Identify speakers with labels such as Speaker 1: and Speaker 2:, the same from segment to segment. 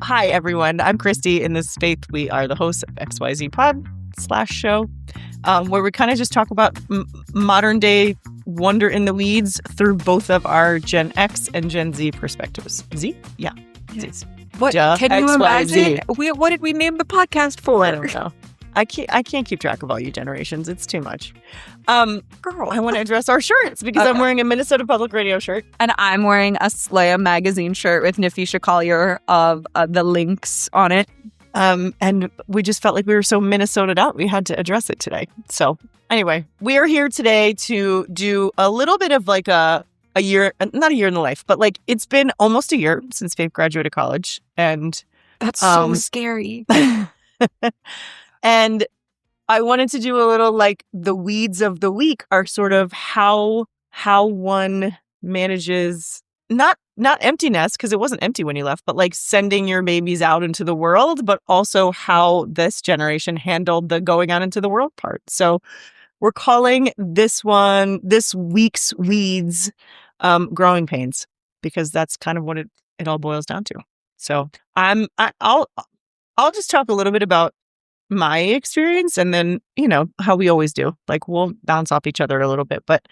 Speaker 1: Hi, everyone. I'm Christy. In this space, we are the hosts of XYZ Pod/show, where we kind of just talk about modern day wonder in the weeds through both of our Gen X and Gen Z perspectives. Z? Yeah. Z's.
Speaker 2: What can you imagine? What did we name the podcast for?
Speaker 1: I don't know. I can't keep track of all you generations. It's too much. Girl, I want to address our shirts because I'm wearing a Minnesota Public Radio shirt.
Speaker 2: And I'm wearing a Slam magazine shirt with Nafisha Collier of the links on it.
Speaker 1: And we just felt like we were so Minnesota'd out. We had to address it today. So anyway, we are here today to do a little bit of like a year, not a year in the life, but like it's been almost a year since Faith graduated college. And
Speaker 2: that's so scary.
Speaker 1: And I wanted to do a little like the weeds of the week are sort of how one manages not empty nest, because it wasn't empty when you left, but like sending your babies out into the world, but also how this generation handled the going out into the world part. So we're calling this week's weeds growing pains, because that's kind of what it all boils down to. So I'll just talk a little bit about my experience, and then, how we always do, like we'll bounce off each other a little bit. But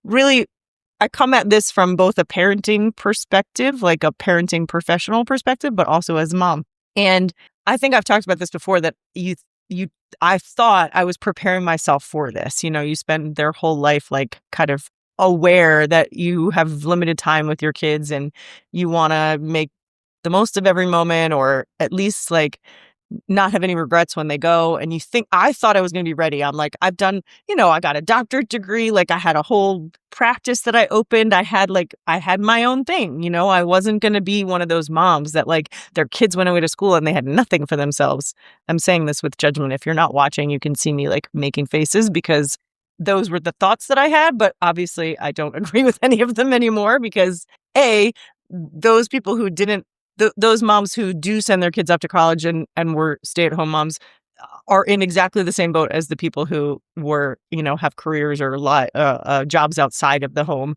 Speaker 1: really, I come at this from both a parenting perspective, like a parenting professional perspective, but also as a mom. And I think I've talked about this before, that I thought I was preparing myself for this. You spend their whole life like kind of aware that you have limited time with your kids and you want to make the most of every moment, or at least like not have any regrets when they go. And I thought I was going to be ready. I'm like, I've done, I got a doctorate degree. Like I had a whole practice that I opened. I had my own thing. I wasn't going to be one of those moms that like their kids went away to school and they had nothing for themselves. I'm saying this with judgment. If you're not watching, you can see me like making faces, because those were the thoughts that I had. But obviously I don't agree with any of them anymore, because those people who didn't, those moms who do send their kids off to college and were stay-at-home moms are in exactly the same boat as the people who were, have careers or jobs outside of the home,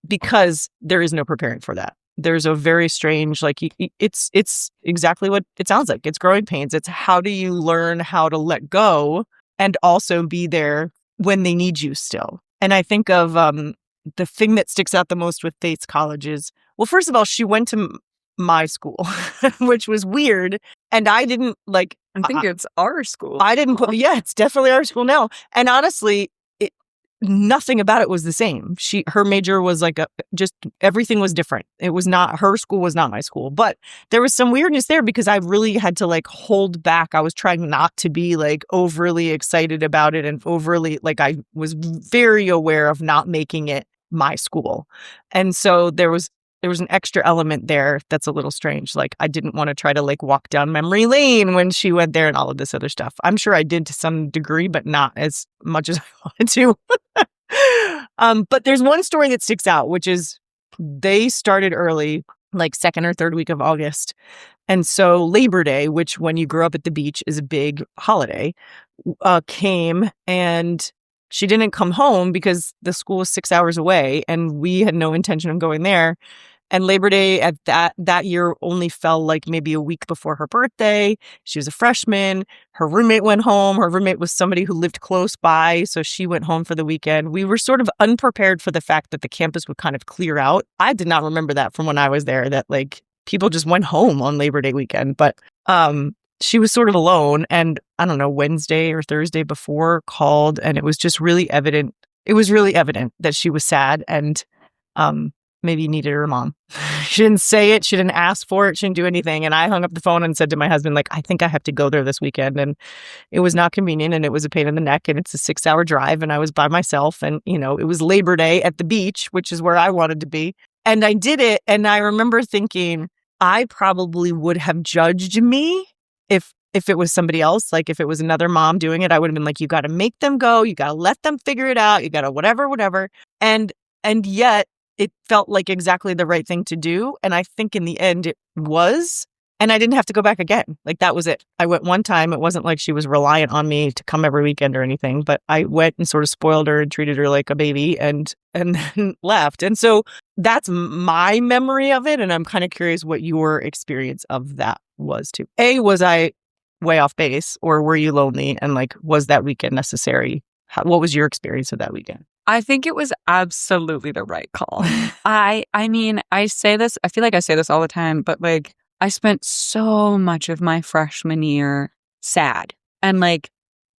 Speaker 1: because there is no preparing for that. There's a very strange, like, it's exactly what it sounds like. It's growing pains. It's how do you learn how to let go and also be there when they need you still. And I think of the thing that sticks out the most with Faith's college is, well, first of all, she went to my school, which was weird. And I didn't like,
Speaker 2: I think it's our school.
Speaker 1: I didn't put, it's definitely our school now. And honestly, nothing about it was the same. Her major was like just everything was different. It was not, her school was not my school, but there was some weirdness there because I really had to like hold back. I was trying not to be like overly excited about it and overly, like I was very aware of not making it my school. And so there was an extra element there that's a little strange. Like I didn't want to try to like walk down memory lane when she went there and all of this other stuff. I'm sure I did to some degree, but not as much as I wanted to. But there's one story that sticks out, which is they started early, like second or third week of August. And so Labor Day, which when you grow up at the beach is a big holiday, came, and she didn't come home because the school was 6 hours away and we had no intention of going there. And Labor Day at that year only fell like maybe a week before her birthday. She was a freshman. Her roommate went home. Her roommate was somebody who lived close by, so she went home for the weekend. We were sort of unprepared for the fact that the campus would kind of clear out. I did not remember that from when I was there, that like people just went home on Labor Day weekend. But she was sort of alone, and I don't know, Wednesday or Thursday before called, and it was just really evident. It was really evident that she was sad and maybe needed her mom. She didn't say it. She didn't ask for it. She didn't do anything. And I hung up the phone and said to my husband, like, I think I have to go there this weekend. And it was not convenient, and it was a pain in the neck, and it's a 6-hour drive, and I was by myself, and it was Labor Day at the beach, which is where I wanted to be. And I did it. And I remember thinking, I probably would have judged me if it was somebody else. Like if it was another mom doing it, I would have been like, you got to make them go. You got to let them figure it out. You got to whatever. And yet it felt like exactly the right thing to do. And I think in the end it was. And I didn't have to go back again. Like, that was it. I went one time. It wasn't like she was reliant on me to come every weekend or anything, but I went and sort of spoiled her and treated her like a baby and then left. And so that's my memory of it. And I'm kind of curious what your experience of that was too. Was I way off base, or were you lonely? And like, was that weekend necessary? What was your experience of that weekend?
Speaker 2: I think it was absolutely the right call. I mean, I say this, I feel like I say this all the time, but like, I spent so much of my freshman year sad. And like,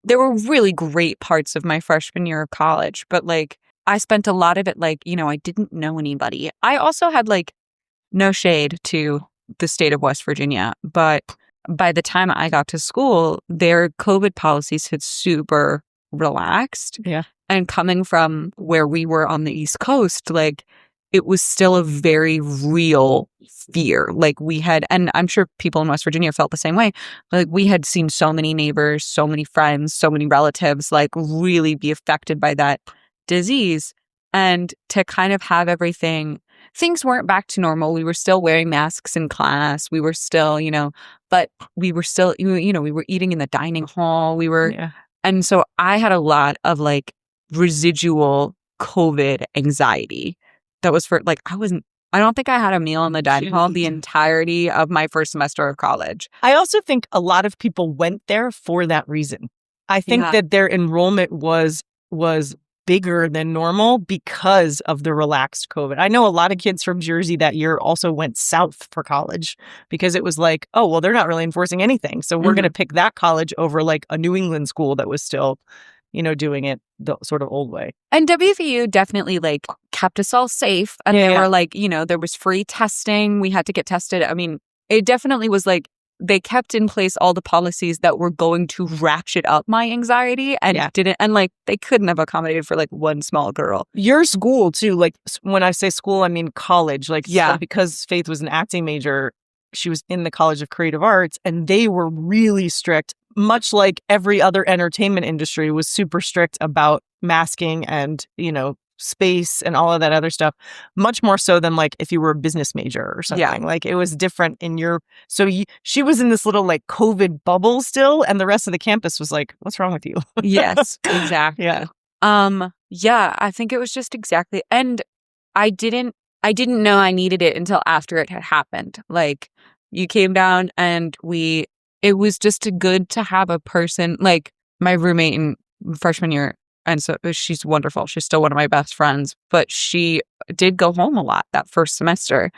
Speaker 2: there were really great parts of my freshman year of college, but like, I spent a lot of it like, I didn't know anybody. I also had like no shade to the state of West Virginia, but by the time I got to school, their COVID policies had super relaxed.
Speaker 1: Yeah.
Speaker 2: And coming from where we were on the East Coast, like, it was still a very real fear. Like, we had, and I'm sure people in West Virginia felt the same way. Like, we had seen so many neighbors, so many friends, so many relatives, like, really be affected by that disease. And to kind of have everything, things weren't back to normal. We were still wearing masks in class. We were still, but we were still, we were eating in the dining hall. And so I had a lot of like residual COVID anxiety. That was for like, I don't think I had a meal in the dining hall the entirety of my first semester of college.
Speaker 1: I also think a lot of people went there for that reason. I think that their enrollment was bigger than normal because of the relaxed COVID. I know a lot of kids from Jersey that year also went south for college because it was like, oh, well, they're not really enforcing anything. So we're going to pick that college over like a New England school that was still, doing it the sort of old way.
Speaker 2: And WVU definitely like kept us all safe. And they were like, there was free testing. We had to get tested. I mean, it definitely was like, they kept in place all the policies that were going to ratchet up my anxiety and didn't. And like, they couldn't have accommodated for like one small girl.
Speaker 1: Your school too, like when I say school, I mean college. Like, because Faith was an acting major, she was in the College of Creative Arts, and they were really strict, much like every other entertainment industry was super strict about masking and, space and all of that other stuff, much more so than like if you were a business major or something. Like, it was different in your, she was in this little like COVID bubble still, and the rest of the campus was like, what's wrong with you?
Speaker 2: Yes, exactly. I think it was just exactly. And I didn't know I needed it until after it had happened. Like, you came down and it was just good to have a person, like my roommate in freshman year. And so she's wonderful. She's still one of my best friends, but she did go home a lot that first semester.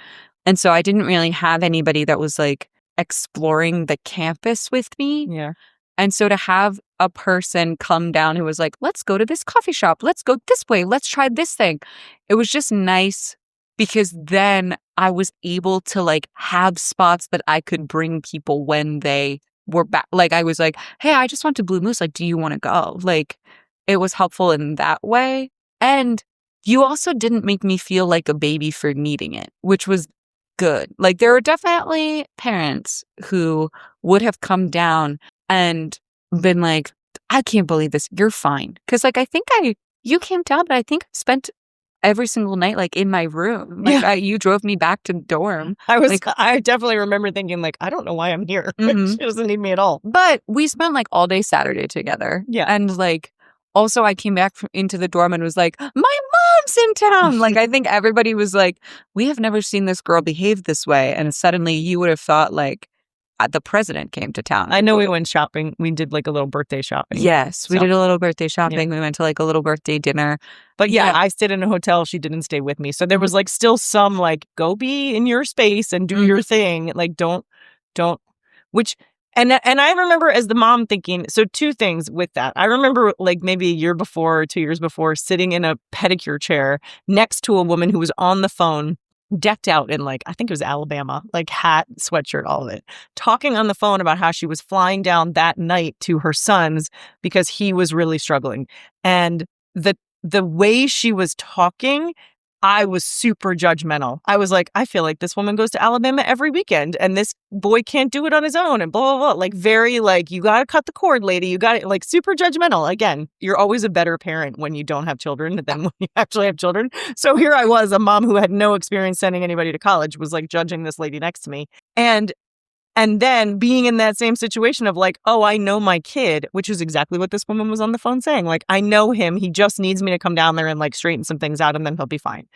Speaker 2: And so I didn't really have anybody that was like exploring the campus with me.
Speaker 1: Yeah.
Speaker 2: And so to have a person come down who was like, let's go to this coffee shop. Let's go this way. Let's try this thing. It was just nice because then I was able to like have spots that I could bring people when they were back. Like, I was like, hey, I just went to Blue Moose. Like, do you want to go? Like, it was helpful in that way. And you also didn't make me feel like a baby for needing it, which was good. Like, there were definitely parents who would have come down and been like, I can't believe this. You're fine. Because like, you came down, but I think I spent every single night like in my room. Like, you drove me back to dorm.
Speaker 1: I definitely remember thinking like, I don't know why I'm here. She doesn't need me at all.
Speaker 2: But we spent like all day Saturday together. Yeah. And like, also, I came back into the dorm and was like, my mom's in town. Like, I think everybody was like, we have never seen this girl behave this way. And suddenly you would have thought like the president came to town.
Speaker 1: I know we went shopping. We did like a little birthday shopping.
Speaker 2: Yes, we did a little birthday shopping. We went to like a little birthday dinner.
Speaker 1: But I stayed in a hotel. She didn't stay with me. So there was like still some like, go be in your space and do your thing. Like, don't, which... And I remember as the mom thinking, so two things with that. I remember like maybe a year before or 2 years before sitting in a pedicure chair next to a woman who was on the phone, decked out in like, I think it was Alabama, like hat, sweatshirt, all of it, talking on the phone about how she was flying down that night to her son's because he was really struggling. And the way she was talking, I was super judgmental. I was like, I feel like this woman goes to Alabama every weekend and this boy can't do it on his own and blah, blah, blah. Like, very like, you got to cut the cord, lady. You got it. Like, super judgmental. Again, you're always a better parent when you don't have children than when you actually have children. So here I was, a mom who had no experience sending anybody to college, was like judging this lady next to me. And And then being in that same situation of like, oh, I know my kid, which is exactly what this woman was on the phone saying. Like, I know him. He just needs me to come down there and like straighten some things out and then he'll be fine.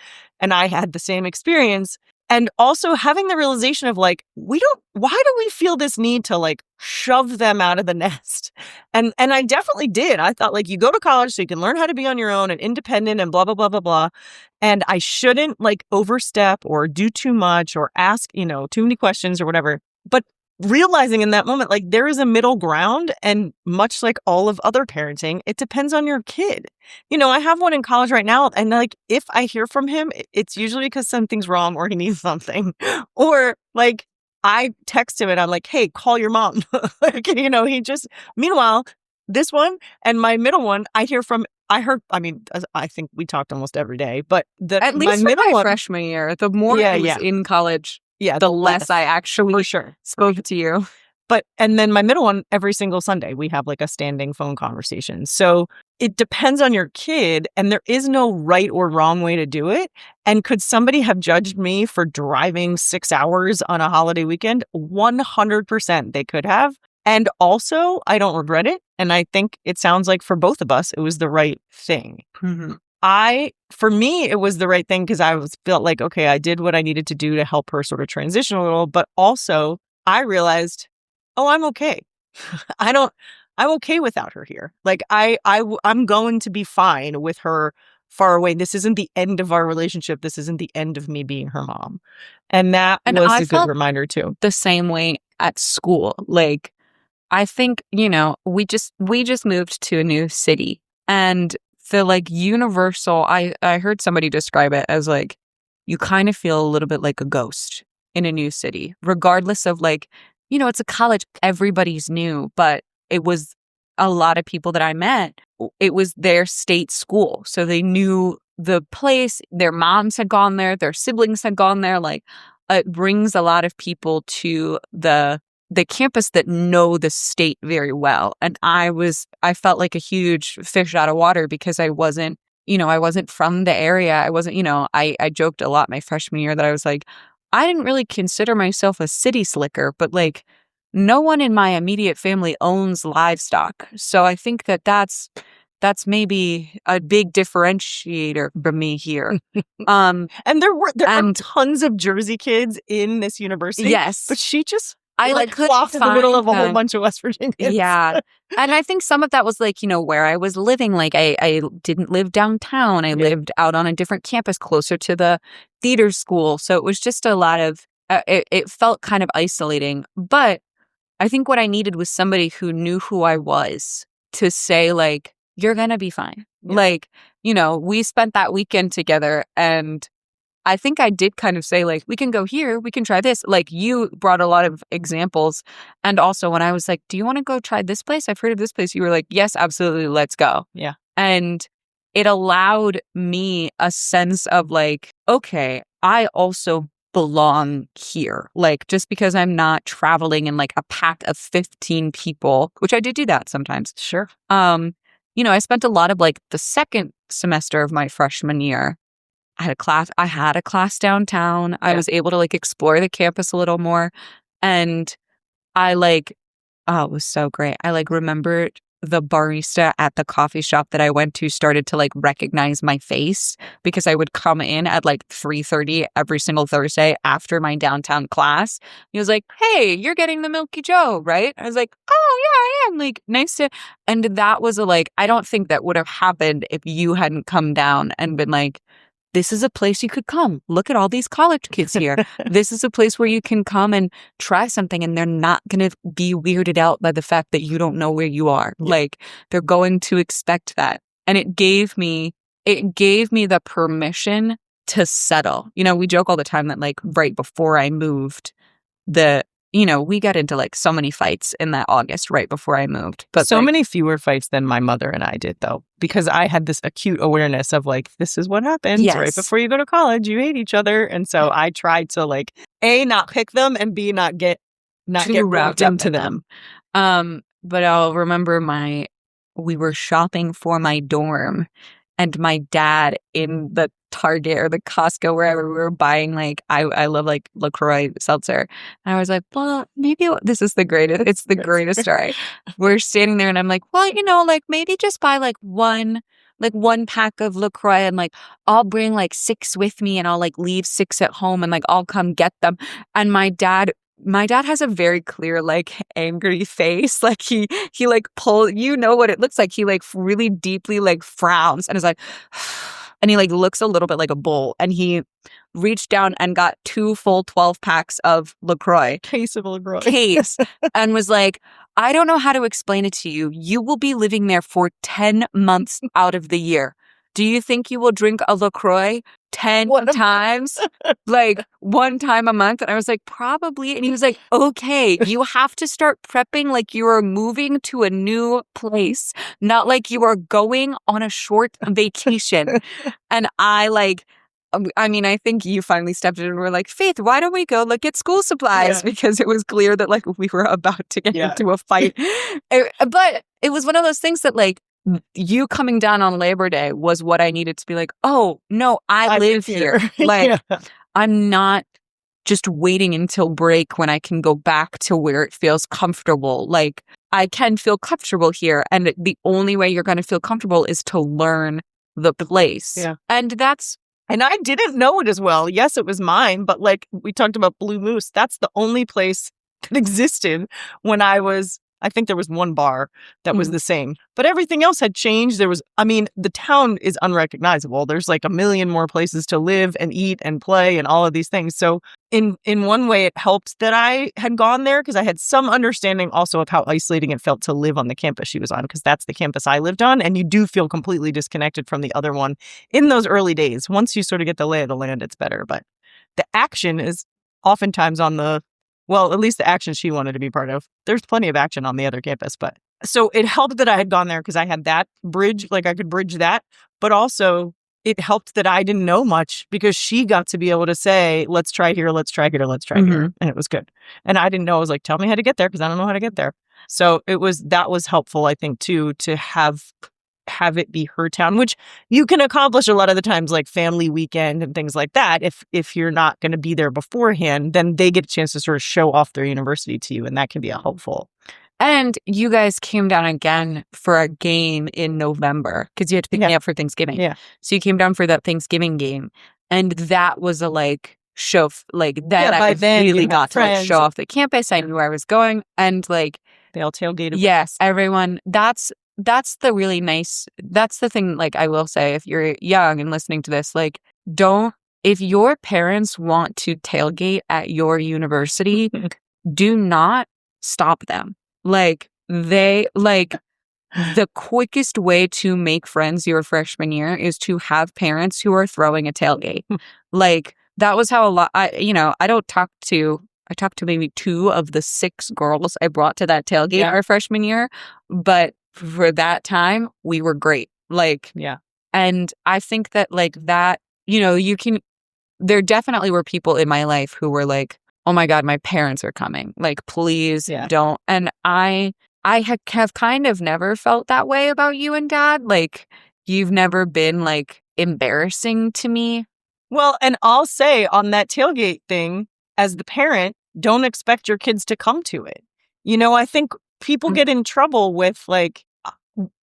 Speaker 1: And I had the same experience. And also having the realization of like, why do we feel this need to like shove them out of the nest? And I definitely did. I thought like, you go to college so you can learn how to be on your own and independent and blah, blah, blah, blah, blah. And I shouldn't like overstep or do too much or ask, too many questions or whatever. But realizing in that moment, like there is a middle ground, and much like all of other parenting, it depends on your kid. I have one in college right now, and like if I hear from him, it's usually because something's wrong or he needs something, or like I text him and I'm like, "Hey, call your mom." Like, he just. Meanwhile, this one and my middle one, I think we talked almost every day, but
Speaker 2: at least
Speaker 1: my middle
Speaker 2: my
Speaker 1: one,
Speaker 2: freshman year, the more I was in college, the less I actually spoke to you.
Speaker 1: And then my middle one, every single Sunday, we have like a standing phone conversation. So it depends on your kid, and there is no right or wrong way to do it. And could somebody have judged me for driving 6 hours on a holiday weekend? 100% they could have. And also, I don't regret it. And I think it sounds like for both of us, it was the right thing.
Speaker 2: Mm-hmm.
Speaker 1: For me, it was the right thing because felt like, okay, I did what I needed to do to help her sort of transition a little. But also, I realized, oh, I'm okay. I'm okay without her here. Like I'm going to be fine with her far away. This isn't the end of our relationship. This isn't the end of me being her mom. And that was a good reminder too.
Speaker 2: The same way at school. Like, I think, we just moved to a new city, and the like universal, I heard somebody describe it as like, you kind of feel a little bit like a ghost in a new city, regardless of like, it's a college, everybody's new, but it was a lot of people that I met, it was their state school. So they knew the place, their moms had gone there, their siblings had gone there. Like, it brings a lot of people to the campus that know the state very well. And I felt like a huge fish out of water because I wasn't from the area. I wasn't, I joked a lot my freshman year that I was like, I didn't really consider myself a city slicker, but like no one in my immediate family owns livestock. So I think that's maybe a big differentiator for me here.
Speaker 1: And there are tons of Jersey kids in this university.
Speaker 2: Yes.
Speaker 1: But she just
Speaker 2: I
Speaker 1: flopped in the middle of a whole bunch of West Virginians.
Speaker 2: Yeah. And I think some of that was like, where I was living. Like I didn't live downtown. I lived out on a different campus closer to the theater school. So it was just a lot of, it felt kind of isolating. But I think what I needed was somebody who knew who I was to say like, you're going to be fine. Yeah. Like, we spent that weekend together, and I think I did kind of say, like, we can go here, we can try this. Like, you brought a lot of examples. And also when I was like, do you want to go try this place? I've heard of this place. You were like, yes, absolutely. Let's go.
Speaker 1: Yeah.
Speaker 2: And it allowed me a sense of like, okay, I also belong here. Like, just because I'm not traveling in like a pack of 15 people, which I did do that sometimes.
Speaker 1: Sure.
Speaker 2: I spent a lot of like the second semester of my freshman year. I had a class downtown. Yeah. I was able to like explore the campus a little more. And it was so great. I like remembered the barista at the coffee shop that I went to started to like recognize my face because I would come in at like 3:30 every single Thursday after my downtown class. He was like, "Hey, you're getting the Milky Joe, right?" I was like, "Oh yeah, I am." Like, nice to. And that was I don't think that would have happened if you hadn't come down and been like, this is a place you could come. Look at all these college kids here. This is a place where you can come and try something, and they're not going to be weirded out by the fact that you don't know where you are. Yeah. Like, they're going to expect that. And it gave me the permission to settle. We joke all the time that like right before I moved, we got into like so many fights in that August right before I moved. But
Speaker 1: so many fewer fights than my mother and I did, though, because I had this acute awareness of like, this is what happens right before you go to college. You hate each other. And so I tried to like, A, not pick them, and B, not get wrapped into them.
Speaker 2: But I'll remember we were shopping for my dorm, and my dad in the Target or the Costco, wherever we were buying, like, I love like LaCroix seltzer. And I was like, well, maybe this is the greatest. It's the greatest story. We're standing there and I'm like, well, like maybe just buy like one pack of LaCroix and like I'll bring like 6 with me and I'll like leave 6 at home and like I'll come get them. And my dad has a very clear, like, angry face. Like he like what it looks like. He like really deeply like frowns and is like, and he like looks a little bit like a bull. And he reached down and got 2 full 12 packs of LaCroix.
Speaker 1: Case of LaCroix.
Speaker 2: And was like, I don't know how to explain it to you. You will be living there for 10 months out of the year. Do you think you will drink a LaCroix 10 times? Like 1 time a month? And I was like, probably. And he was like, okay, you have to start prepping like you are moving to a new place, not like you are going on a short vacation. And I think you finally stepped in and were like, Faith, why don't we go look at school supplies? Yeah. Because it was clear that like we were about to get into a fight. But it was one of those things that like, you coming down on Labor Day was what I needed to be like, oh, no, I live here. Like, I'm not just waiting until break when I can go back to where it feels comfortable. Like, I can feel comfortable here. And the only way you're going to feel comfortable is to learn the place. Yeah. And
Speaker 1: I didn't know it as well. Yes, it was mine. But like we talked about Blue Moose, that's the only place that existed when I think there was one bar that was the same, but everything else had changed. The town is unrecognizable. There's like a million more places to live and eat and play and all of these things. So in one way, it helped that I had gone there because I had some understanding also of how isolating it felt to live on the campus she was on, because that's the campus I lived on. And you do feel completely disconnected from the other one in those early days. Once you sort of get the lay of the land, it's better. But the action is oftentimes at least the action she wanted to be part of. There's plenty of action on the other campus, but so it helped that I had gone there because I had that bridge, like I could bridge that, but also it helped that I didn't know much because she got to be able to say, let's try here, let's try here, let's try here. And it was good. And I didn't know. I was like, tell me how to get there because I don't know how to get there. So that was helpful, I think, too, to have it be her town, which you can accomplish a lot of the times, like family weekend and things like that. If you're not going to be there beforehand, then they get a chance to sort of show off their university to you, and that can be helpful.
Speaker 2: And you guys came down again for a game in November because you had to pick me up for Thanksgiving. Yeah. So you came down for that Thanksgiving game, and that was a like show, like that. I really got to like, show off the campus. I knew where I was going, and like
Speaker 1: they all tailgated.
Speaker 2: Yes, everyone. That's the really nice, that's the thing, like, I will say, if you're young and listening to this, like, if your parents want to tailgate at your university, do not stop them. Like, the quickest way to make friends your freshman year is to have parents who are throwing a tailgate. Like, that was how I talked to maybe 2 of the 6 girls I brought to that tailgate our freshman year, but for that time, we were great. Like, yeah. And I think that like that, there definitely were people in my life who were like, oh my God, my parents are coming. Like, please don't. And I have kind of never felt that way about you and Dad. Like, you've never been like embarrassing to me.
Speaker 1: Well, and I'll say on that tailgate thing, as the parent, don't expect your kids to come to it. I think people get in trouble with like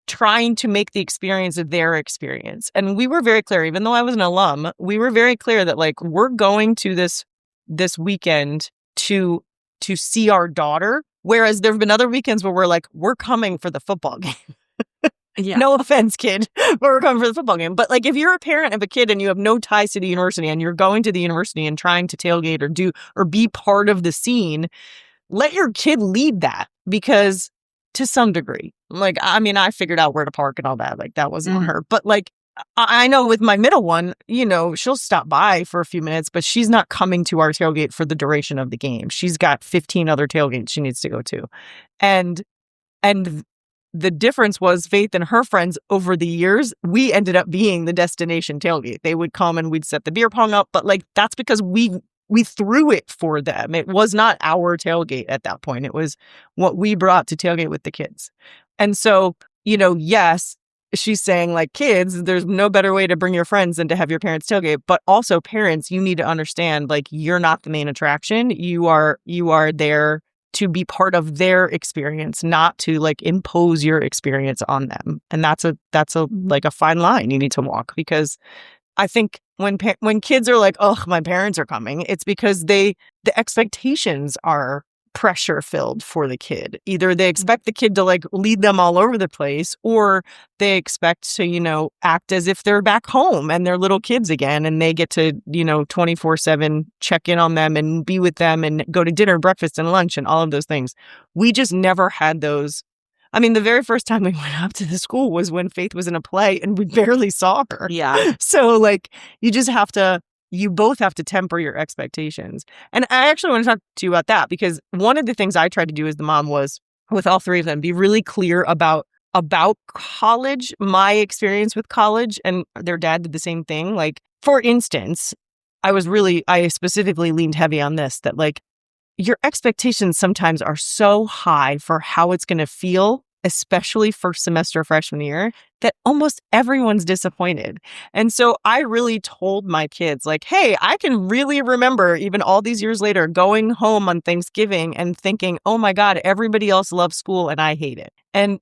Speaker 1: trying to make the experience of their experience. And we were very clear, even though I was an alum, we were very clear that like, we're going to this weekend to see our daughter. Whereas there've been other weekends where we're like, we're coming for the football game. Yeah. No offense, kid, but we're coming for the football game. But like, if you're a parent of a kid and you have no ties to the university and you're going to the university and trying to tailgate or be part of the scene, let your kid lead that, because to some degree, like, I mean, I figured out where to park and all that. Like, that wasn't on her. But like, I know with my middle one, she'll stop by for a few minutes, but she's not coming to our tailgate for the duration of the game. She's got 15 other tailgates she needs to go to. And the difference was Faith and her friends over the years, we ended up being the destination tailgate. They would come and we'd set the beer pong up, but like, that's because we threw it for them. It was not our tailgate at that point. It was what we brought to tailgate with the kids. And so, yes, she's saying, like, kids, there's no better way to bring your friends than to have your parents tailgate. But also parents, you need to understand, like, you're not the main attraction. You are there to be part of their experience, not to like impose your experience on them. And that's a like a fine line you need to walk, because I think when kids are like, oh, my parents are coming, it's because the expectations are pressure filled for the kid. Either they expect the kid to like lead them all over the place, or they expect to, act as if they're back home and they're little kids again, and they get to, 24/7 check in on them and be with them and go to dinner, breakfast, and lunch and all of those things. We just never had those. I mean, the very first time we went up to the school was when Faith was in a play and we barely saw her.
Speaker 2: Yeah.
Speaker 1: So like, you both have to temper your expectations. And I actually want to talk to you about that, because one of the things I tried to do as the mom was, with all three of them, be really clear about college, my experience with college, and their dad did the same thing. Like, for instance, I specifically leaned heavy on this, that like, your expectations sometimes are so high for how it's going to feel, especially first semester freshman year, that almost everyone's disappointed. And so I really told my kids, like, hey, I can really remember, even all these years later, going home on Thanksgiving and thinking, oh my God, everybody else loves school and I hate it. And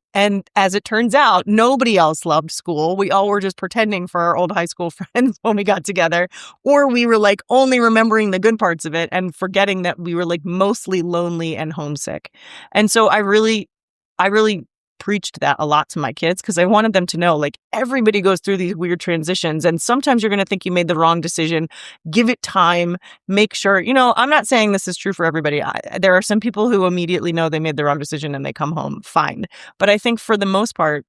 Speaker 1: as it turns out, nobody else loved school. We all were just pretending for our old high school friends when we got together, or we were like only remembering the good parts of it and forgetting that we were like mostly lonely and homesick. And so I really preached that a lot to my kids, because I wanted them to know, like, everybody goes through these weird transitions, and sometimes you're going to think you made the wrong decision. Give it time. Make sure, I'm not saying this is true for everybody. There are some people who immediately know they made the wrong decision and they come home fine. But I think for the most part,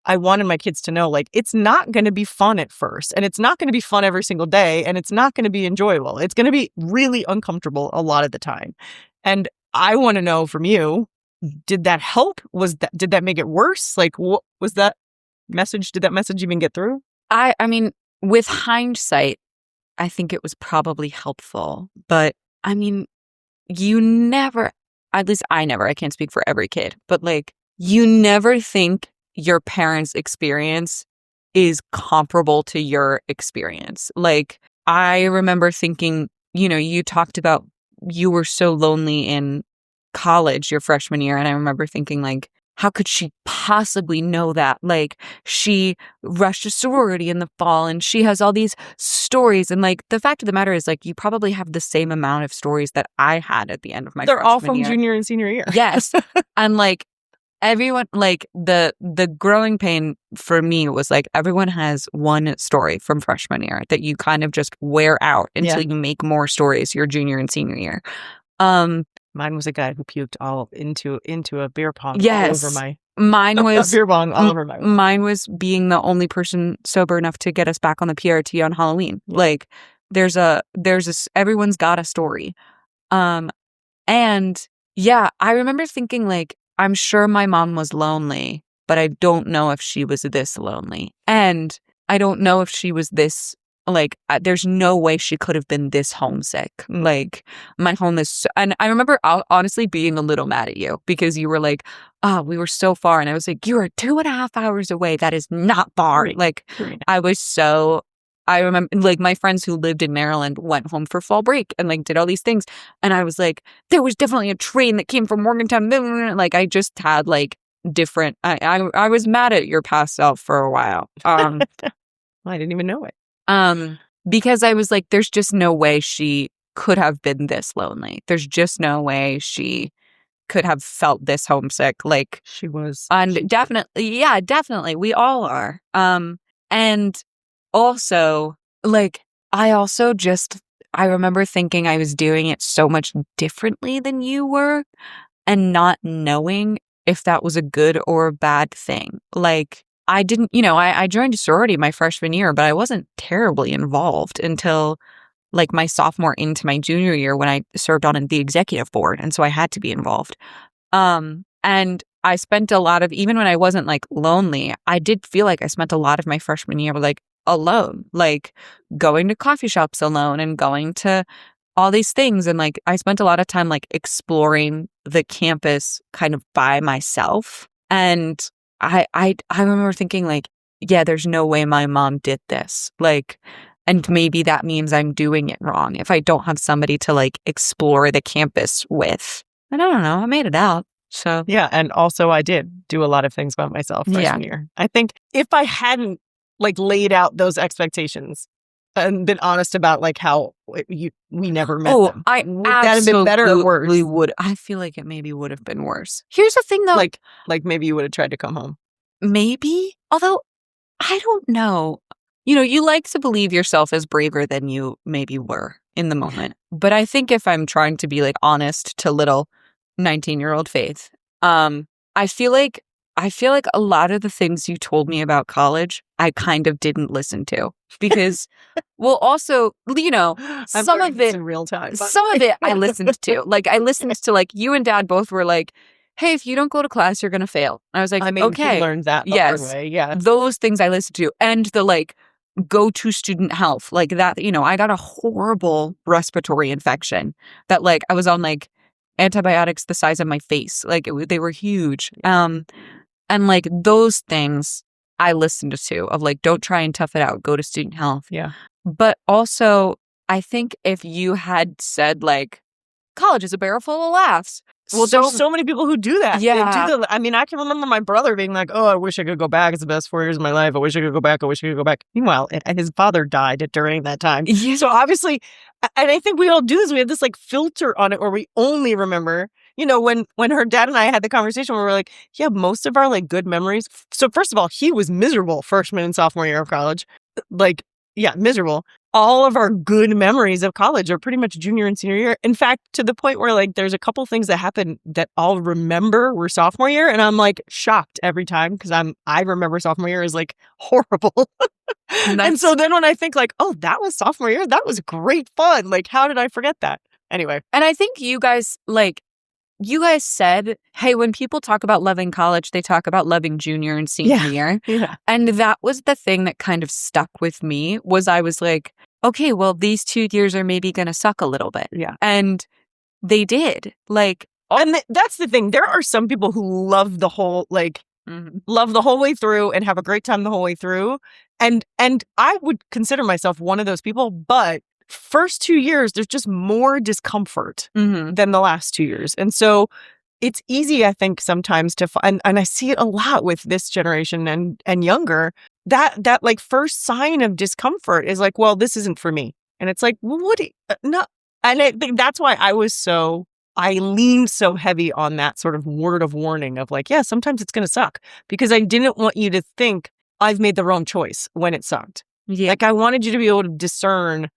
Speaker 1: I wanted my kids to know, like, it's not going to be fun at first, and it's not going to be fun every single day, and it's not going to be enjoyable. It's going to be really uncomfortable a lot of the time. And I want to know from you, did that help? Did that make it worse? Like, what was that message? Did that message even get through?
Speaker 2: I mean, with hindsight, I think it was probably helpful. But I mean, you never, at least I never, I can't speak for every kid, but like, you never think your parents' experience is comparable to your experience. Like, I remember thinking, you talked about you were so lonely in college your freshman year, and I remember thinking, like, how could she possibly know that? Like, she rushed a sorority in the fall and she has all these stories, and like, the fact of the matter is, like, you probably have the same amount of stories that I had at the end of my
Speaker 1: They're
Speaker 2: freshman
Speaker 1: all from
Speaker 2: year.
Speaker 1: junior and senior year.
Speaker 2: Yes. And like, everyone, like, the growing pain for me was like, everyone has one story from freshman year that you kind of just wear out until you make more stories your junior and senior year.
Speaker 1: Mine was a guy who puked all into a beer pong
Speaker 2: Yes.
Speaker 1: all over my
Speaker 2: Mine was
Speaker 1: beer bong all over my.
Speaker 2: Mine was being the only person sober enough to get us back on the PRT on Halloween.
Speaker 1: Yeah.
Speaker 2: Like, everyone's got a story. And yeah, I remember thinking, like, I'm sure my mom was lonely, but I don't know if she was this lonely. And I don't know if she was this, like, there's no way she could have been this homesick. Like, my home is and I remember honestly being a little mad at you, because you were like, we were so far. And I was like, you are 2.5 hours away. That is not far.
Speaker 1: Right.
Speaker 2: Like,
Speaker 1: Right.
Speaker 2: I remember, like, my friends who lived in Maryland went home for fall break and like did all these things. And I was like, there was definitely a train that came from Morgantown. Like, I just had like different, I was mad at your past self for a while.
Speaker 1: I didn't even know it.
Speaker 2: Because I was like, there's just no way she could have been this lonely. There's just no way she could have felt this homesick. Like,
Speaker 1: she was.
Speaker 2: And definitely. We all are. And also, like, I remember thinking I was doing it so much differently than you were, and not knowing if that was a good or a bad thing. Like, I didn't, I joined a sorority my freshman year, but I wasn't terribly involved until like my sophomore into my junior year, when I served on the executive board. And so I had to be involved. And I spent a lot of, even when I wasn't like lonely, I did feel like I spent a lot of my freshman year like alone, like going to coffee shops alone and going to all these things. And like, I spent a lot of time like exploring the campus kind of by myself. And I remember thinking, like, yeah, there's no way my mom did this. Like, and maybe that means I'm doing it wrong if I don't have somebody to like explore the campus with. And I don't know. I made it out. So
Speaker 1: Yeah. And also I did do a lot of things by myself freshman year. I think if I hadn't like laid out those expectations and been honest about like how we never met them.
Speaker 2: I
Speaker 1: would that have been better or worse?
Speaker 2: absolutely would. I feel like it maybe would have been worse. Here's the thing though.
Speaker 1: Like maybe you would have tried to come home.
Speaker 2: Maybe. Although I don't know. You know, you like to believe yourself as braver than you maybe were in the moment. But I think if I'm trying to be like honest to little 19-year-old Faith, I feel like a lot of the things you told me about college, I kind of didn't listen to because, well, also, you know, some of it
Speaker 1: in real time.
Speaker 2: Some of it I listened to. Like I listened to like you and Dad both were like, hey, if you don't go to class, you're gonna fail. I was like,
Speaker 1: I mean,
Speaker 2: okay,
Speaker 1: you learned that the
Speaker 2: yes,
Speaker 1: hard way. Yeah,
Speaker 2: those things I listened to, and the like go to student health, like that. You know, I got a horrible respiratory infection that like I was on like antibiotics the size of my face, like they were huge. And like those things I listened to of like, don't try and tough it out, go to student health.
Speaker 1: Yeah.
Speaker 2: But also, I think if you had said like, college is a barrel full of laughs.
Speaker 1: Well, there's so many people who do that.
Speaker 2: Yeah.
Speaker 1: I mean, I can remember my brother being like, oh, I wish I could go back. It's the best 4 years of my life. I wish I could go back. I wish I could go back. Meanwhile, his father died during that time.
Speaker 2: Yeah.
Speaker 1: So obviously, and I think we all do this. We have this like filter on it where we only remember, you know, when her dad and I had the conversation where we're like, yeah, most of our like good memories. So first of all, he was miserable freshman and sophomore year of college. Like, yeah, miserable. All of our good memories of college are pretty much junior and senior year. In fact, to the point where like there's a couple things that happened that I'll remember were sophomore year, and I'm like shocked every time because I remember sophomore year as like horrible. And so then when I think like, oh, that was sophomore year, that was great fun. Like, how did I forget that? Anyway.
Speaker 2: And I think you guys said, hey, when people talk about loving college, they talk about loving junior and senior year.
Speaker 1: Yeah.
Speaker 2: And that was the thing that kind of stuck with me was I was like, okay, well, these 2 years are maybe going to suck a little bit.
Speaker 1: Yeah.
Speaker 2: And they did. Like,
Speaker 1: and that's the thing. There are some people who love the whole, like, love the whole way through and have a great time the whole way through. And I would consider myself one of those people, but first 2 years, there's just more discomfort than the last 2 years. And so it's easy, I think, sometimes to find, and I see it a lot with this generation and younger, that like first sign of discomfort is like, well, this isn't for me. And it's like, well, what? No. And I think that's why I leaned so heavy on that sort of word of warning of like, yeah, sometimes it's going to suck, because I didn't want you to think I've made the wrong choice when it sucked.
Speaker 2: Yeah.
Speaker 1: Like I wanted you to be able to discern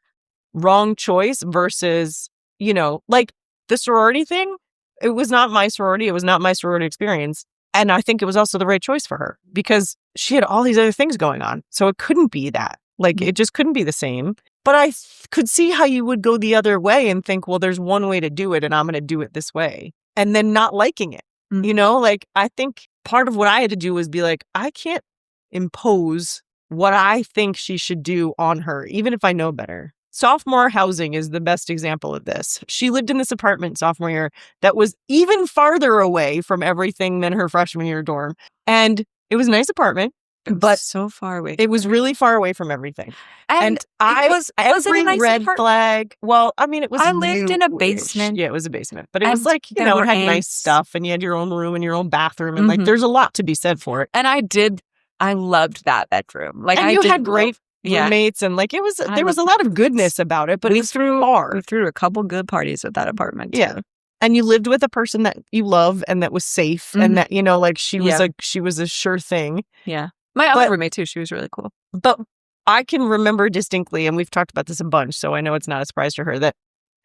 Speaker 1: wrong choice versus, you know, like the sorority thing. It was not my sorority. It was not my sorority experience. And I think it was also the right choice for her because she had all these other things going on. So it couldn't be that. Like it just couldn't be the same. But I could see how you would go the other way and think, well, there's one way to do it and I'm going to do it this way. And then not liking it. You know, like I think part of what I had to do was be like, I can't impose what I think she should do on her, even if I know better. Sophomore housing is the best example of this. She lived in this apartment sophomore year that was even farther away from everything than her freshman year dorm. And it was a nice apartment, but
Speaker 2: so far away.
Speaker 1: It was really far away from everything.
Speaker 2: And was
Speaker 1: every
Speaker 2: it a nice
Speaker 1: red flag. Well, I mean, it was.
Speaker 2: I lived in a
Speaker 1: newish.
Speaker 2: basement.
Speaker 1: Yeah, it was a basement, but it was like, you know, it had nice stuff, and you had your own room and your own bathroom, and like, there's a lot to be said for it.
Speaker 2: And I loved that bedroom. Like,
Speaker 1: and you had great roommates, and like there was a lot of goodness about it, but
Speaker 2: we threw a couple good parties at that apartment too.
Speaker 1: Yeah. And you lived with a person that you love and that was safe and that, you know, like she was a sure thing.
Speaker 2: Yeah. My other roommate too, she was really cool.
Speaker 1: But I can remember distinctly, and we've talked about this a bunch, so I know it's not a surprise to her,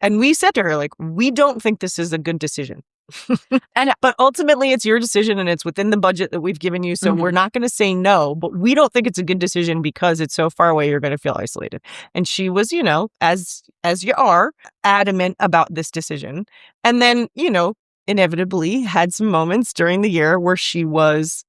Speaker 1: and we said to her, like, we don't think this is a good decision. But ultimately it's your decision and it's within the budget that we've given you. So we're not going to say no, but we don't think it's a good decision because it's so far away, you're going to feel isolated. And she was, you know, as you are, adamant about this decision. And then, you know, inevitably had some moments during the year where she was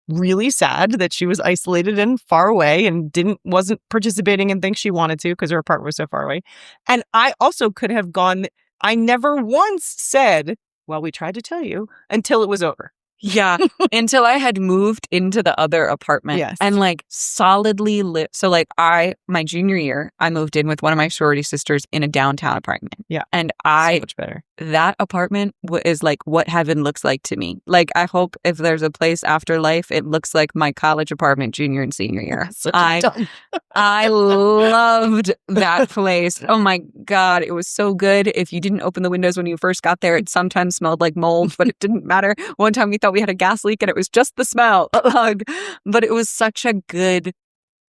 Speaker 1: really sad that she was isolated and far away and wasn't participating in things she wanted to because her apartment was so far away. And I also could have gone, I never once said, well, we tried to tell you, until it was over.
Speaker 2: Yeah, until I had moved into the other apartment.
Speaker 1: Yes.
Speaker 2: And like solidly lived. So like my junior year, I moved in with one of my sorority sisters in a downtown apartment.
Speaker 1: Yeah.
Speaker 2: And
Speaker 1: So much better.
Speaker 2: that apartment is like what heaven looks like to me. Like I hope if there's a place after life, it looks like my college apartment junior and senior year. I loved that place. Oh my God. It was so good. If you didn't open the windows when you first got there, it sometimes smelled like mold, but it didn't matter. One time we thought we had a gas leak and it was just the smell. But it was such a good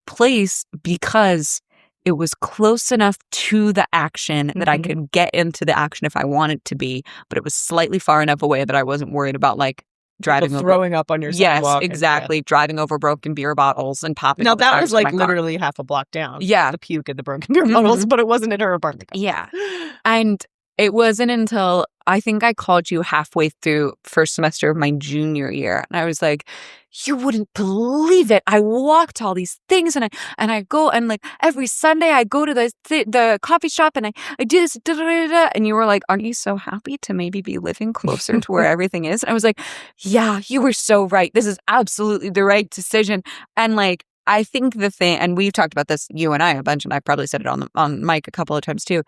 Speaker 2: place because it was close enough to the action that I could get into the action if I wanted to be, but it was slightly far enough away that I wasn't worried about like driving over.
Speaker 1: Throwing up on your sidewalk.
Speaker 2: Yes, exactly. Driving over broken beer bottles and popping.
Speaker 1: Now that was like literally half a block down.
Speaker 2: Yeah.
Speaker 1: The puke in the broken beer bottles, but it wasn't in her apartment.
Speaker 2: Yeah. And it wasn't until I think I called you halfway through first semester of my junior year. And I was like, you wouldn't believe it. I walked all these things and I go and like every Sunday I go to the coffee shop and I do this. And you were like, aren't you so happy to maybe be living closer to where everything is? And I was like, yeah, you were so right. This is absolutely the right decision. And like, I think the thing, and we've talked about this, you and I a bunch, and I probably said it on mic a couple of times too,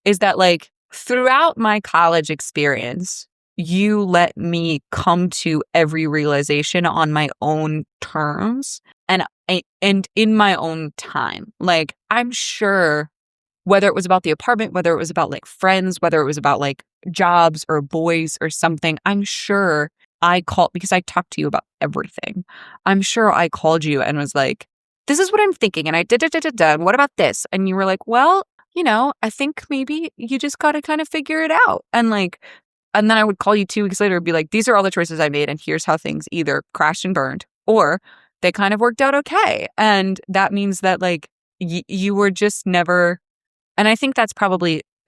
Speaker 2: is that like, throughout my college experience, you let me come to every realization on my own terms and in my own time. Like, I'm sure whether it was about the apartment, whether it was about like friends, whether it was about like jobs or boys or something, I'm sure I called because I talked to you about everything. I'm sure I called you and was like, this is what I'm thinking. And I did. What about this? And you were like, well, you know, I think maybe you just got to kind of figure it out. And like, and then I would call you 2 weeks later and be like, these are all the choices I made. And here's how things either crashed and burned or they kind of worked out okay. And that means that like you were just never. And I think it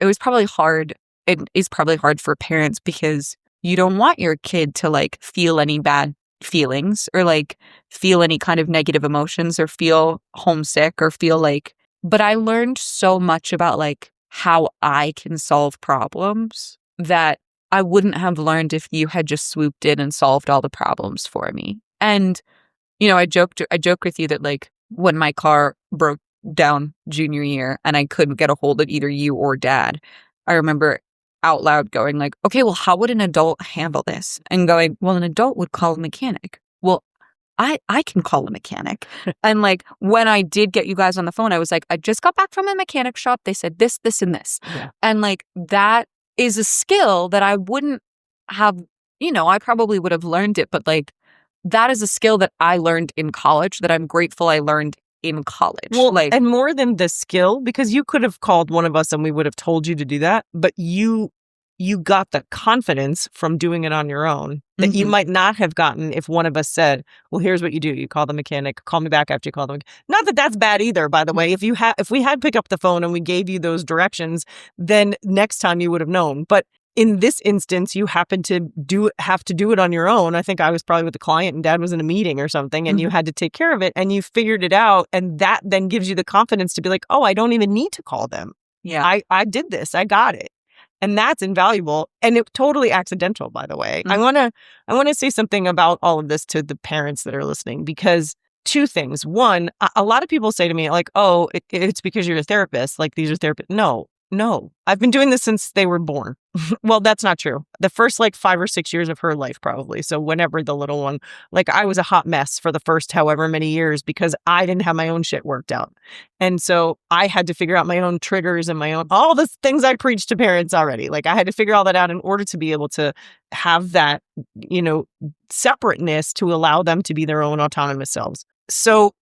Speaker 2: was probably hard. It is probably hard for parents because you don't want your kid to like feel any bad feelings or like feel any kind of negative emotions or feel homesick or feel like. But I learned so much about like how I can solve problems that I wouldn't have learned if you had just swooped in and solved all the problems for me. And, you know, I joke with you that like when my car broke down junior year and I couldn't get a hold of either you or dad, I remember out loud going like, okay, well, how would an adult handle this? And going, well, an adult would call a mechanic. Well, I can call a mechanic. And like when I did get you guys on the phone, I was like, I just got back from the mechanic shop. They said this, and this. Yeah. And like that is a skill that I wouldn't have, you know, I probably would have learned it, but like that is a skill that I learned in college that I'm grateful I learned in college.
Speaker 1: Well, like, and more than the skill, because you could have called one of us and we would have told you to do that, but you got the confidence from doing it on your own that you might not have gotten if one of us said, well, here's what you do. You call the mechanic, call me back after you call them. Not that that's bad either, by the way. If we had picked up the phone and we gave you those directions, then next time you would have known. But in this instance, you happen to have to do it on your own. I think I was probably with the client and dad was in a meeting or something and you had to take care of it and you figured it out. And that then gives you the confidence to be like, oh, I don't even need to call them. Yeah, I did this. I got it. And that's invaluable. And it's totally accidental, by the way. I want to say something about all of this to the parents that are listening, because 2 things. One, a lot of people say to me like, oh, it's because you're a therapist. Like these are therapists. No, I've been doing this since they were born. Well, that's not true. The first like 5 or 6 years of her life, probably. So whenever the little one, like I was a hot mess for the first however many years because I didn't have my own shit worked out. And so I had to figure out my own triggers and all the things I preach to parents already. Like I had to figure all that out in order to be able to have that, you know, separateness to allow them to be their own autonomous selves. So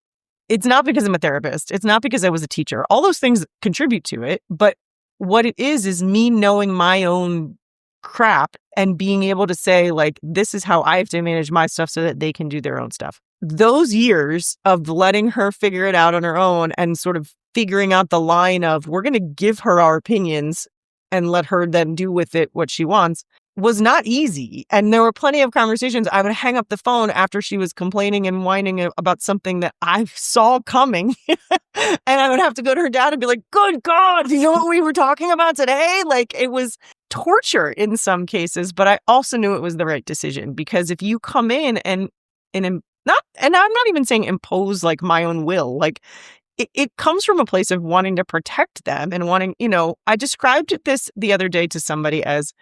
Speaker 1: it's not because I'm a therapist. It's not because I was a teacher. All those things contribute to it. But what it is me knowing my own crap and being able to say, like, this is how I have to manage my stuff so that they can do their own stuff. Those years of letting her figure it out on her own and sort of figuring out the line of we're going to give her our opinions and let her then do with it what she wants was not easy. And there were plenty of conversations. I would hang up the phone after she was complaining and whining about something that I saw coming. And I would have to go to her dad and be like, good God, you know what we were talking about today? Like it was torture in some cases, but I also knew it was the right decision, because if you come in and not, and I'm not even saying impose like my own will, like it comes from a place of wanting to protect them and wanting, I described this the other day to somebody as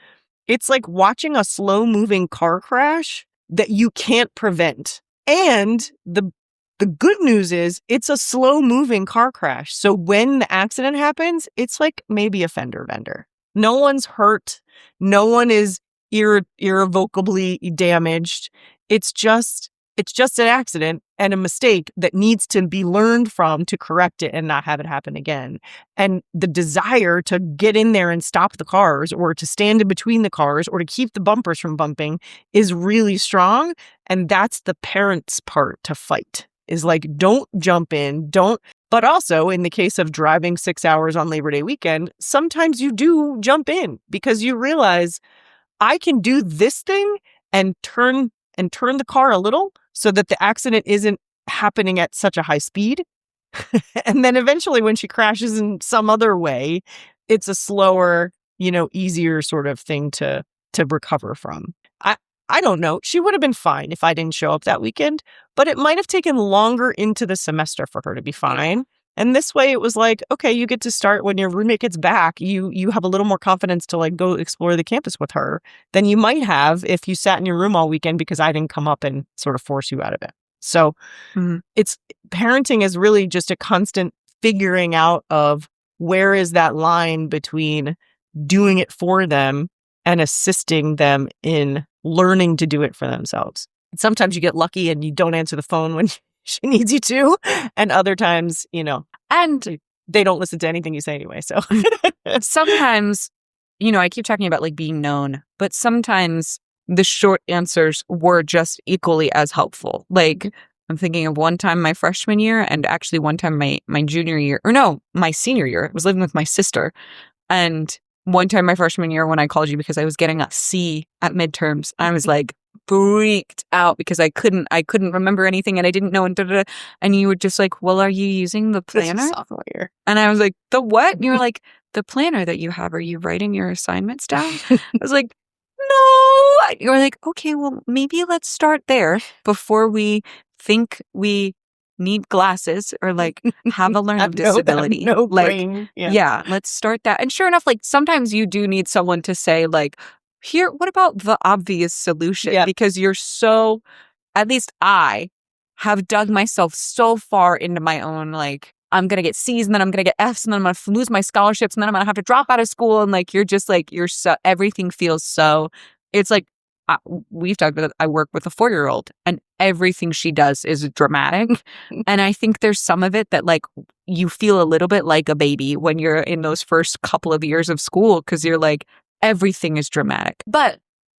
Speaker 1: it's like watching a slow moving car crash that you can't prevent. And the good news is it's a slow moving car crash. So when the accident happens, it's like maybe a fender bender. No one's hurt. No one is irrevocably damaged. It's just an accident and a mistake that needs to be learned from to correct it and not have it happen again. And the desire to get in there and stop the cars, or to stand in between the cars, or to keep the bumpers from bumping is really strong. And that's the parents' part to fight, is like, don't jump in, don't. But also in the case of driving 6 hours on Labor Day weekend, sometimes you do jump in because you realize I can do this thing and turn the car a little so that the accident isn't happening at such a high speed. And then eventually when she crashes in some other way, it's a slower, easier sort of thing to recover from. I don't know. She would have been fine if I didn't show up that weekend, but it might have taken longer into the semester for her to be fine. And this way it was like, okay, you get to start when your roommate gets back. You have a little more confidence to like go explore the campus with her than you might have if you sat in your room all weekend because I didn't come up and sort of force you out of it. So it's parenting is really just a constant figuring out of where is that line between doing it for them and assisting them in learning to do it for themselves. Sometimes you get lucky and you don't answer the phone when she needs you to. And other times, and they don't listen to anything you say anyway. So
Speaker 2: sometimes, I keep talking about like being known, but sometimes the short answers were just equally as helpful. Like I'm thinking of one time my freshman year, and actually one time my junior year, or no, my senior year. I was living with my sister. And one time my freshman year when I called you because I was getting a C at midterms, I was like freaked out because I couldn't remember anything and I didn't know. And you were just like, well, are you using the planner?
Speaker 1: Sophomore year.
Speaker 2: And I was like, the what? And you were like, the planner that you have, are you writing your assignments down? I was like, no. You were like, okay, well, maybe let's start there before we think we need glasses or like have a learning disability.
Speaker 1: No
Speaker 2: like,
Speaker 1: brain.
Speaker 2: Yeah, let's start that. And sure enough, like sometimes you do need someone to say like, here, what about the obvious solution?
Speaker 1: Yeah.
Speaker 2: Because you're so, at least I have dug myself so far into my own, like, I'm going to get C's and then I'm going to get F's and then I'm going to lose my scholarships and then I'm going to have to drop out of school. And like, you're just like, you're so, everything feels so, it's like, we've talked about it. I work with a 4-year-old and everything she does is dramatic. And I think there's some of it that like you feel a little bit like a baby when you're in those first couple of years of school because you're like, everything is dramatic. But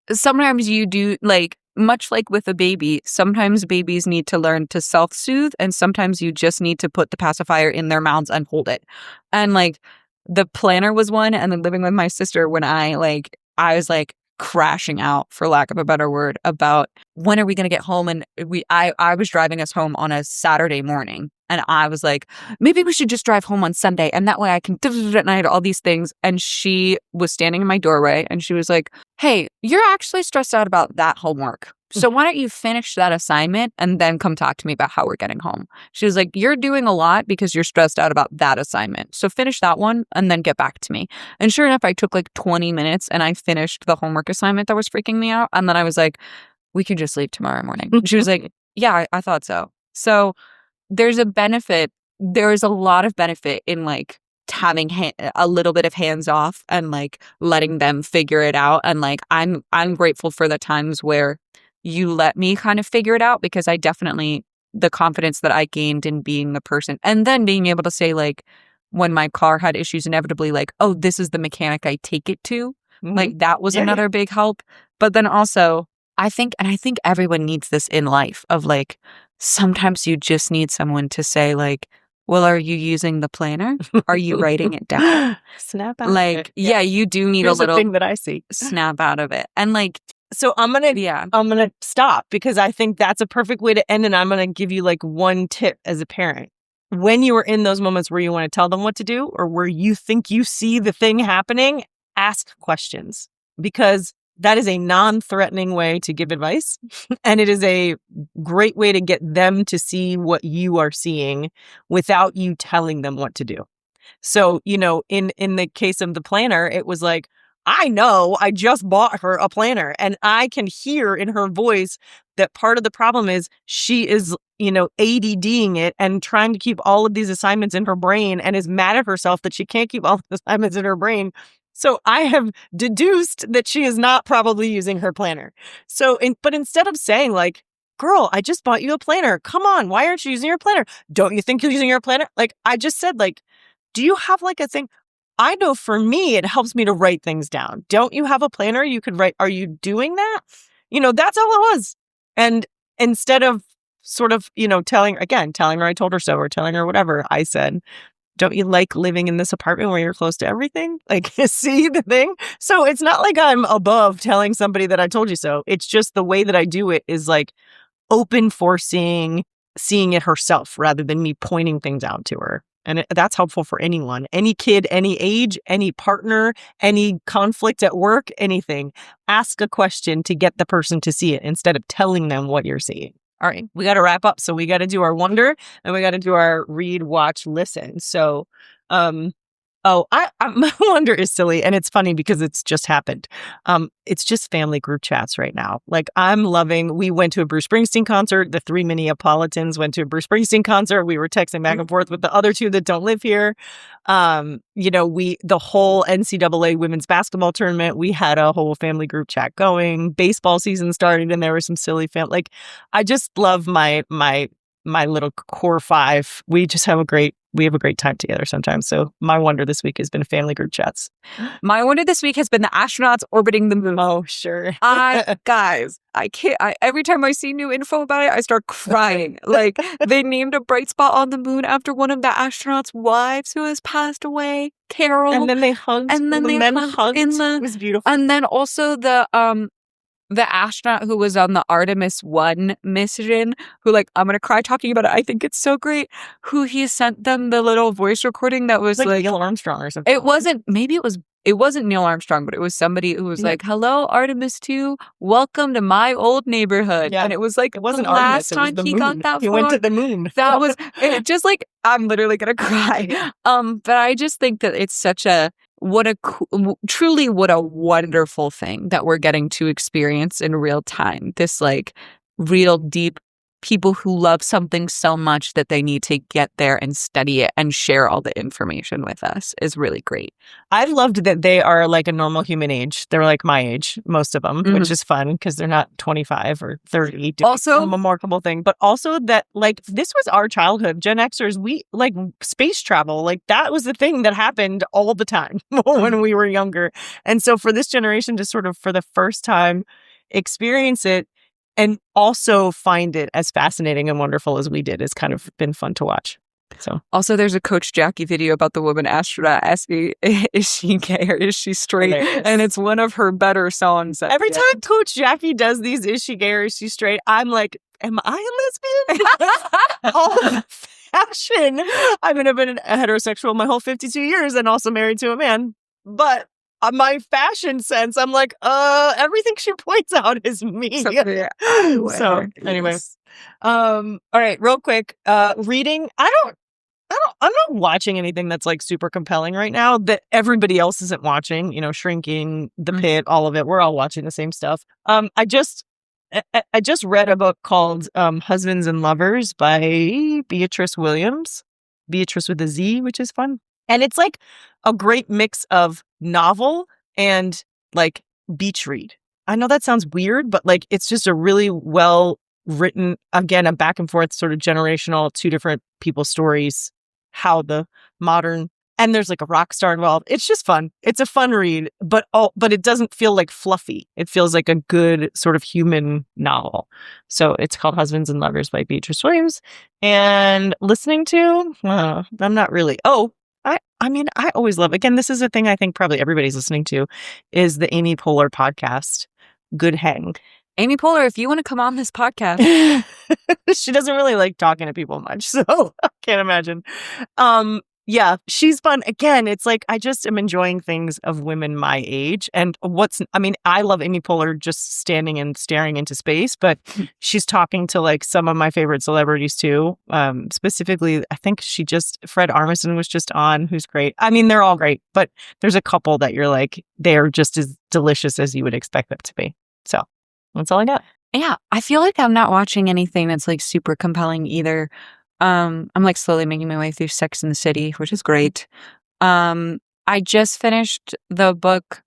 Speaker 2: sometimes you do, like, much like with a baby, sometimes babies need to learn to self-soothe and sometimes you just need to put the pacifier in their mouths and hold it. And like the planner was one, and then living with my sister when I was like crashing out, for lack of a better word, about when are we going to get home. And I was driving us home on a Saturday morning and I was like, maybe we should just drive home on Sunday and that way I can and I had all these things. And she was standing in my doorway and she was like, hey, you're actually stressed out about that homework. So why don't you finish that assignment and then come talk to me about how we're getting home? She was like, you're doing a lot because you're stressed out about that assignment. So finish that one and then get back to me. And sure enough, I took like 20 minutes and I finished the homework assignment that was freaking me out. And then I was like, we can just leave tomorrow morning. She was like, yeah, I thought so. So there's a lot of benefit in like having a little bit of hands off and like letting them figure it out. And like, I'm grateful for the times where you let me kind of figure it out because I definitely, the confidence that I gained in being the person and then being able to say like, when my car had issues, inevitably like, oh, this is the mechanic I take it to. Like that was another big help. But then also I think everyone needs this in life of like, sometimes you just need someone to say like, well, are you using the planner? Are you writing it down?
Speaker 1: Snap out
Speaker 2: like,
Speaker 1: of it.
Speaker 2: Yeah, you do need
Speaker 1: Here's
Speaker 2: a little
Speaker 1: thing that I see.
Speaker 2: Snap out of it. And like,
Speaker 1: so I'm going to stop because I think that's a perfect way to end. And I'm going to give you like one tip as a parent. When you are in those moments where you want to tell them what to do or where you think you see the thing happening, ask questions, because that is a non-threatening way to give advice. And it is a great way to get them to see what you are seeing without you telling them what to do. So, in the case of the planner, it was like, I know I just bought her a planner, and I can hear in her voice that part of the problem is she is, ADDing it and trying to keep all of these assignments in her brain, and is mad at herself that she can't keep all the assignments in her brain. So I have deduced that she is not probably using her planner. But instead of saying like, girl, I just bought you a planner. Come on, why aren't you using your planner? Don't you think you're using your planner? Like, I just said, like, do you have like a thing? I know for me, it helps me to write things down. Don't you have a planner you could write? Are you doing that? That's all it was. And instead of sort of, telling her I told her so, or telling her whatever, I said, don't you like living in this apartment where you're close to everything? Like, see the thing? So it's not like I'm above telling somebody that I told you so. It's just the way that I do it is like open for seeing it herself rather than me pointing things out to her. And that's helpful for anyone, any kid, any age, any partner, any conflict at work, anything. Ask a question to get the person to see it instead of telling them what you're seeing. All right, we got to wrap up. So we got to do our wonder and we got to do our read, watch, listen. So, my wonder is silly, and it's funny because it's just happened. It's just family group chats right now. Like, we went to a Bruce Springsteen concert. The 3 Minneapolitans went to a Bruce Springsteen concert. We were texting back and forth with the other 2 that don't live here. The whole NCAA women's basketball tournament, we had a whole family group chat going. Baseball season started, and there was some silly like, I just love my little core 5. We have a great time together sometimes. So my wonder this week has been family group chats.
Speaker 2: My wonder this week has been the astronauts orbiting the moon.
Speaker 1: Oh, sure.
Speaker 2: Guys, I can't. Every time I see new info about it, I start crying. Like, they named a bright spot on the moon after one of the astronauts' wives who has passed away, Carol.
Speaker 1: And then they hugged.
Speaker 2: And then
Speaker 1: the men hugged. It was beautiful.
Speaker 2: And then also the astronaut who was on the Artemis 1 mission, who, like, I'm going to cry talking about it. I think it's so great. Who he sent them the little voice recording that was like
Speaker 1: Neil Armstrong or something.
Speaker 2: It wasn't Neil Armstrong, but it was somebody who was like, hello, Artemis 2, welcome to my old neighborhood. Yeah. And it was like, it wasn't the last time he got that
Speaker 1: He went to the moon.
Speaker 2: That was it, just like, I'm literally going to cry. But I just think that it's such truly what a wonderful thing that we're getting to experience in real time. This like real deep people who love something so much that they need to get there and study it and share all the information with us is really great.
Speaker 1: I loved that they are like a normal human age. They're like my age, most of them, which is fun because they're not 25 or 30. Also, a remarkable thing. But also that, like, this was our childhood. Gen Xers, we like space travel. Like, that was the thing that happened all the time when we were younger. And so for this generation to sort of for the first time experience it and also find it as fascinating and wonderful as we did has kind of been fun to watch. So
Speaker 2: also, there's a Coach Jackie video about the woman astronaut asking, is she gay or is she straight? Hilarious. And it's one of her better songs.
Speaker 1: Every time Coach Jackie does these, is she gay or is she straight? I'm like, am I a lesbian? All fashion. I mean, I've been a heterosexual my whole 52 years and also married to a man. But my fashion sense, I'm like, everything she points out is me. So anyway, all right, real quick, reading. I'm not watching anything that's like super compelling right now that everybody else isn't watching. You know, Shrinking, The Pit, all of it. We're all watching the same stuff. I just read a book called Husbands and Lovers by Beatrice Williams. Beatrice with a Z, which is fun. And it's like a great mix of novel and like beach read. I know that sounds weird, but like it's just a really well written, again, a back and forth sort of generational, 2 different people's stories, how the modern, and there's like a rock star involved. It's just fun. It's a fun read, but it doesn't feel like fluffy. It feels like a good sort of human novel. So it's called Husbands and Lovers by Beatrice Williams. And listening to, I'm not really. I mean, I always love, again, this is a thing I think probably everybody's listening to, is the Amy Poehler podcast, Good Hang.
Speaker 2: Amy Poehler, if you want to come on this podcast.
Speaker 1: She doesn't really like talking to people much, so I can't imagine. Yeah, she's fun. Again, it's like I just am enjoying things of women my age. And I love Amy Poehler just standing and staring into space, but she's talking to like some of my favorite celebrities too. Specifically, I think Fred Armisen was just on, who's great. I mean, they're all great, but there's a couple that you're like, they're just as delicious as you would expect them to be. So that's all I got.
Speaker 2: Yeah, I feel like I'm not watching anything that's like super compelling either. I'm like slowly making my way through Sex and the City, which is great. I just finished the book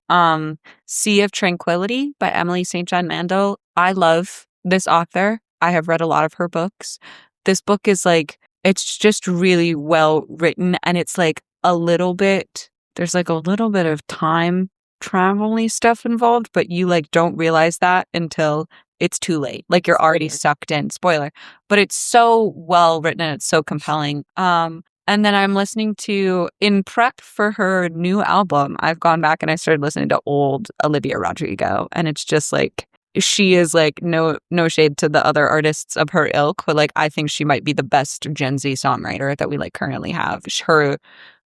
Speaker 2: Sea of Tranquility by Emily St. John Mandel. I love this author. I have read a lot of her books. This book is like, it's just really well written, and it's like there's like a little bit of time travel-y stuff involved, but you like don't realize that until it's too late. Like you're already sucked in. Spoiler. But it's so well written and it's so compelling. And then I'm listening to, in prep for her new album, I've gone back and I started listening to old Olivia Rodrigo. And it's just like, she is like, no shade to the other artists of her ilk, but like I think she might be the best Gen Z songwriter that we like currently have.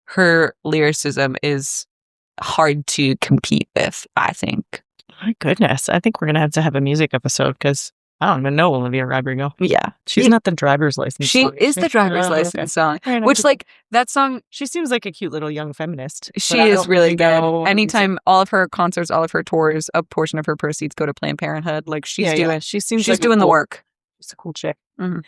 Speaker 2: Her lyricism is hard to compete with, I think.
Speaker 1: My goodness. I think we're going to have a music episode because I don't even know Olivia Rodrigo.
Speaker 2: Yeah.
Speaker 1: She's not the driver's license
Speaker 2: She
Speaker 1: song.
Speaker 2: is the driver's license song. Which like that song,
Speaker 1: she seems like a cute little young feminist.
Speaker 2: She is really good. Anytime, all of her concerts, all of her tours, a portion of her proceeds go to Planned Parenthood. Like she's doing the work.
Speaker 1: She's a cool chick.
Speaker 2: Mm-hmm.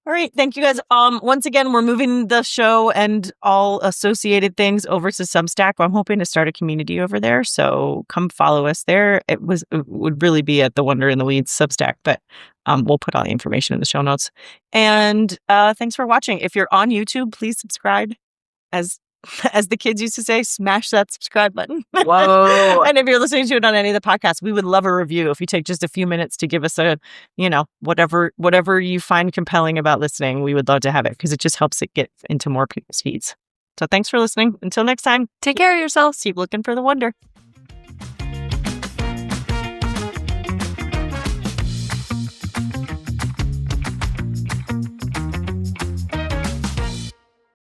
Speaker 1: All right. Thank you guys. Once again, we're moving the show and all associated things over to Substack. I'm hoping to start a community over there. So come follow us there. It would really be at the Wonder in the Weeds Substack, but we'll put all the information in the show notes. And thanks for watching. If you're on YouTube, please subscribe. As the kids used to say, smash that subscribe button.
Speaker 2: Whoa.
Speaker 1: And if you're listening to it on any of the podcasts, we would love a review. If you take just a few minutes to give us whatever you find compelling about listening, we would love to have it because it just helps it get into more people's feeds. So thanks for listening. Until next time,
Speaker 2: take care of yourselves.
Speaker 1: Keep looking for the wonder.